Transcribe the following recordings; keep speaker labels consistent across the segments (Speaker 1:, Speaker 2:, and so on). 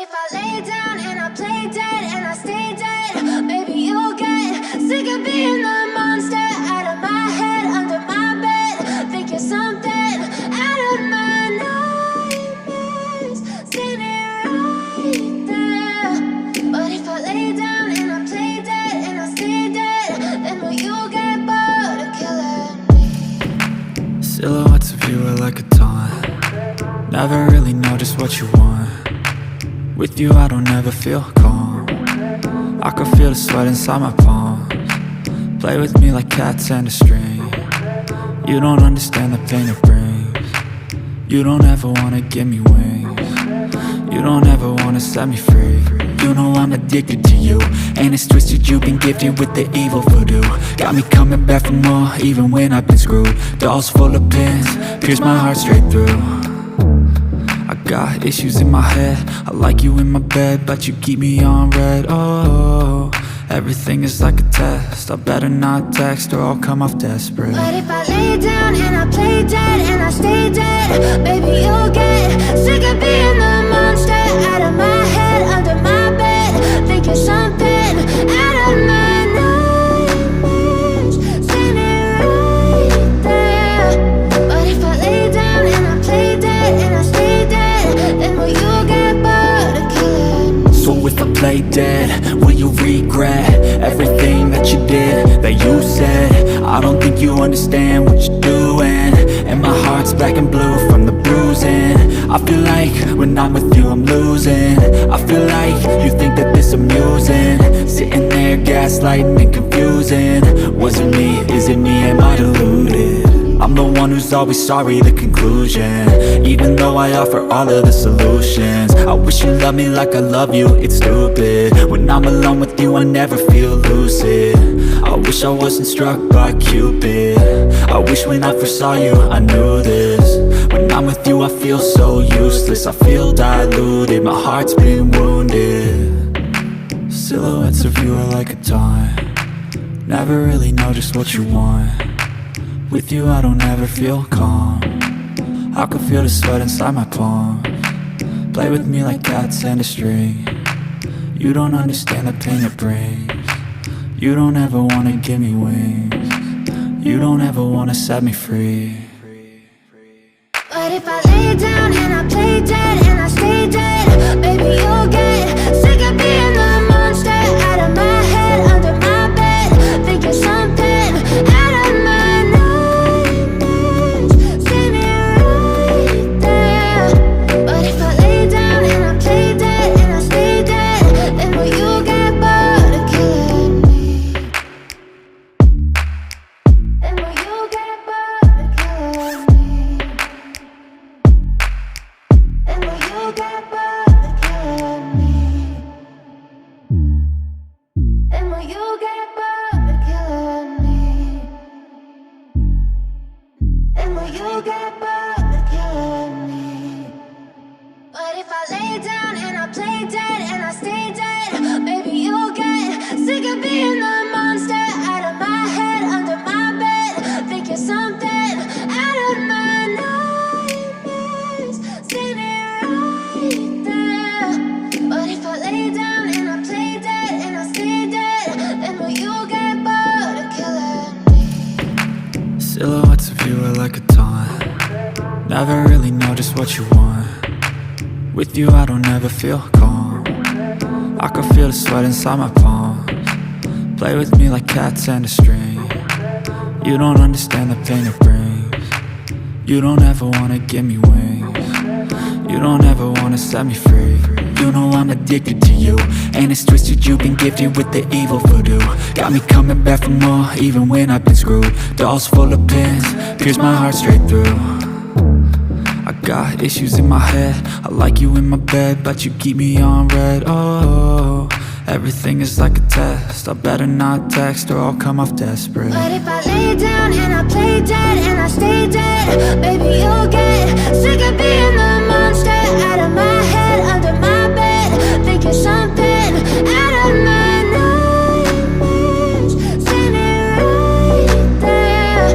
Speaker 1: if I lay down and I play dead and I stay dead, maybe you'll get sick of being the monster out of my head, under my bed. Think you're something out of my nightmares, standing right there. But if I lay down and I play dead and I stay dead, then will you get bored of killing me?
Speaker 2: Silhouettes of you are like a taunt. Never really know just what you want. With you I don't ever feel calm. I can feel the sweat inside my palms. Play with me like cats and a string. You don't understand the pain it brings. You don't ever wanna give me wings. You don't ever wanna set me free. You know I'm addicted to you, and it's twisted, you've been gifted with the evil voodoo. Got me coming back for more, even when I've been screwed. Dolls full of pins, pierce my heart straight through. I got issues in my head, I like you in my bed, but you keep me on red. Oh, everything is like a test, I better not text or I'll come off desperate.
Speaker 1: But if I lay down and I play dead and I stay dead, baby you'll get sick of being the monster out of my head, under my bed. Think you're something out of my nightmares, standing right there. But if I lay down and I play dead and I stay dead, then will you get bored of killing me?
Speaker 2: So if I play dead, will you regret everything that you did, that you said? I don't think you understand what you're doing, and my heart's black and blue from the bruising. I feel like when I'm with you I'm losing. I feel like you think that this amusing, sitting there gaslighting and confusing. Was it me? Is it me? Am I deluded? I'm the one who's always sorry, the conclusion, even though I offer all of the solutions. I wish you loved me like I love you, it's stupid. When I'm alone with you I never feel lucid. I wish I wasn't struck by Cupid. I wish when I first saw you I knew this. When I'm with you I feel so useless, I feel diluted, my heart's been wounded. Silhouettes of you are like a taunt. Never really know just what you want. With you I don't ever feel calm. I can feel the sweat inside my palms. Play with me like cats and a string. You don't understand the pain it brings. You don't ever wanna give me wings. You don't ever wanna set me free.
Speaker 1: But if I lay down and I play dead and I stay dead, baby you'll get sick of being the monster out of my head, under my bed. Think you're something out of my nightmares, standing right there. But if I lay down and I play dead and I stay dead, then will you get bored of killing me? Then will you get bored of killing me? And will you get bored of killing me? And will you get bored of killing me? And will you get bored of killing me? But if I lay down and I play dead and I stay dead, maybe you'll get sick of being the monster out of my head, under my bed. Think you're something out of my nightmares, standing right there. But if I lay down and I play dead and I stay dead, then will you get bored of killing me?
Speaker 2: Silhouettes of you are like a taunt. Never really know just what you want. With you I don't ever feel calm. I can feel the sweat inside my palms. Play with me like cats and a string. You don't understand the pain it brings. You don't ever wanna give me wings. You don't ever wanna set me free. You know I'm addicted to you, and it's twisted, you've been gifted with the evil voodoo. Got me coming back for more, even when I've been screwed. Dolls full of pins, pierce my heart straight through. I got issues in my head, I like you in my bed, but you keep me on red. Oh, everything is like a test, I better not text or I'll come off desperate.
Speaker 1: But if I lay down and I play dead and I stay dead, baby you'll get sick of being the monster out of my head, under my bed. Think you're something out of my nightmares, standing right there.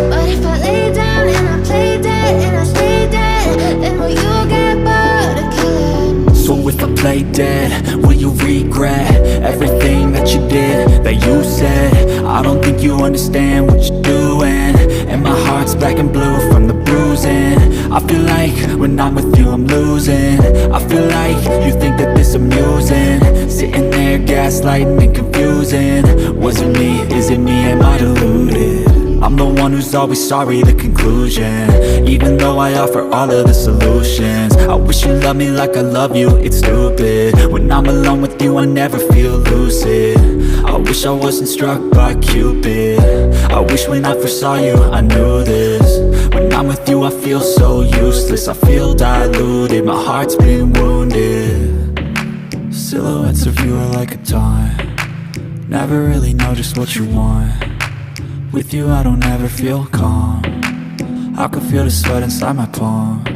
Speaker 1: But if I lay down and I play dead and I stay dead, then will you get bored of killing me?
Speaker 2: So if I play play dead, will you regret everything that you did, that you said? I don't think you understand what you're doing, and my heart's black and blue from the bruising. I feel like when I'm with you I'm losing. I feel like you think that this amusing, sitting there gaslighting and confusing. Was it me? Is it me? Am I deluded? I'm the one who's always sorry, the conclusion, even though I offer all of the solutions. I wish you loved me like I love you, it's stupid. When I'm alone with you I never feel lucid. I wish I wasn't struck by Cupid. I wish when I first saw you I knew this. When I'm with you I feel so useless, I feel diluted, my heart's been wounded. Silhouettes of you are like a taunt, never really know just what you want. With you I don't ever feel calm, I can feel the sweat inside my palms.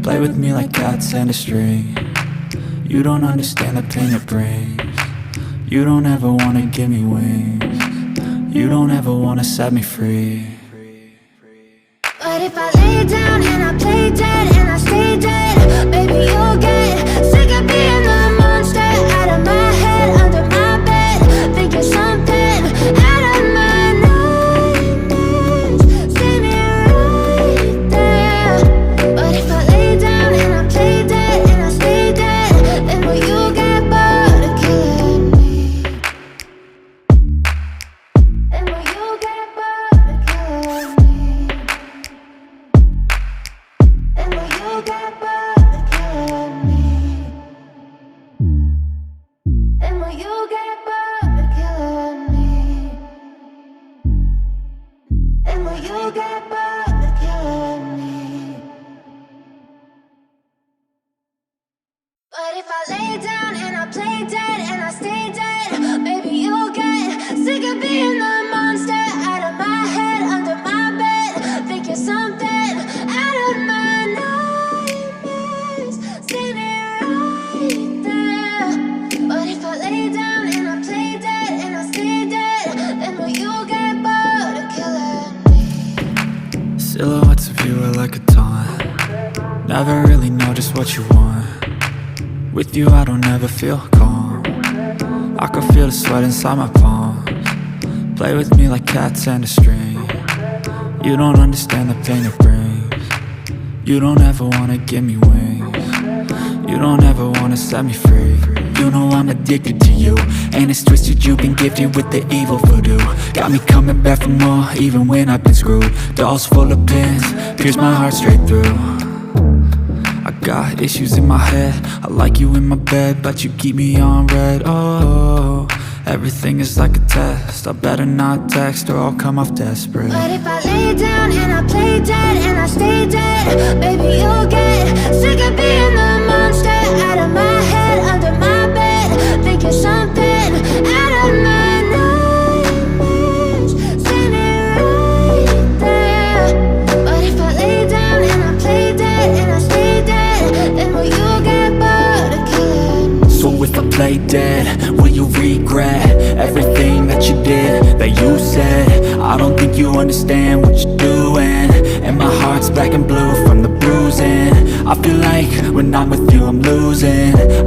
Speaker 2: Play with me like cats and a string, you don't understand the pain it brings. You don't ever wanna give me wings, you don't ever wanna set me free.
Speaker 1: But if I lay down and I play dead and I stay dead, baby you'll get sick of being the monster out of my head, under my bed, thinking something out of my nightmares, standing right there. But if I lay down and I play dead and I stay dead, then will you get bored of killing me? Then will you get bored of killing me? And will you get bored of killing me? And will you get bored of killing me? And will you get bored of killing me? But if I lay down and I play dead and I stay dead, baby you'll get sick of being the monster out of my head, under my bed, thinking something out of my nightmares, standing right there. But if I lay down and I play dead and I stay dead, then will you get bored of killing me?
Speaker 2: Silhouettes of you are like a taunt, never really know just what you want. With you I don't ever feel calm, I can feel the sweat inside my palms. Play with me like cats and a string, you don't understand the pain it brings. You don't ever wanna give me wings, you don't ever wanna set me free. You know I'm addicted to you, and it's twisted, you've been gifted with the evil voodoo. Got me coming back for more, even when I've been screwed. Dolls full of pins, pierce my heart straight through. I got issues in my head, I like you in my bed, but you keep me on red. Oh, everything is like a test, I better not text or I'll come off desperate.
Speaker 1: But if I lay down and I play dead and I stay dead, baby you'll get sick of being the monster out of my head, under my bed, thinking something out of my nightmares, standing right there. But if I lay down and I play dead and I stay dead, then will you get bored of killing me?
Speaker 2: So if I play dead, will you regret everything that you did, that you said? I don't think you understand what you're doing, and my heart's black and blue from the bruising. I feel like when I'm with you I'm losing.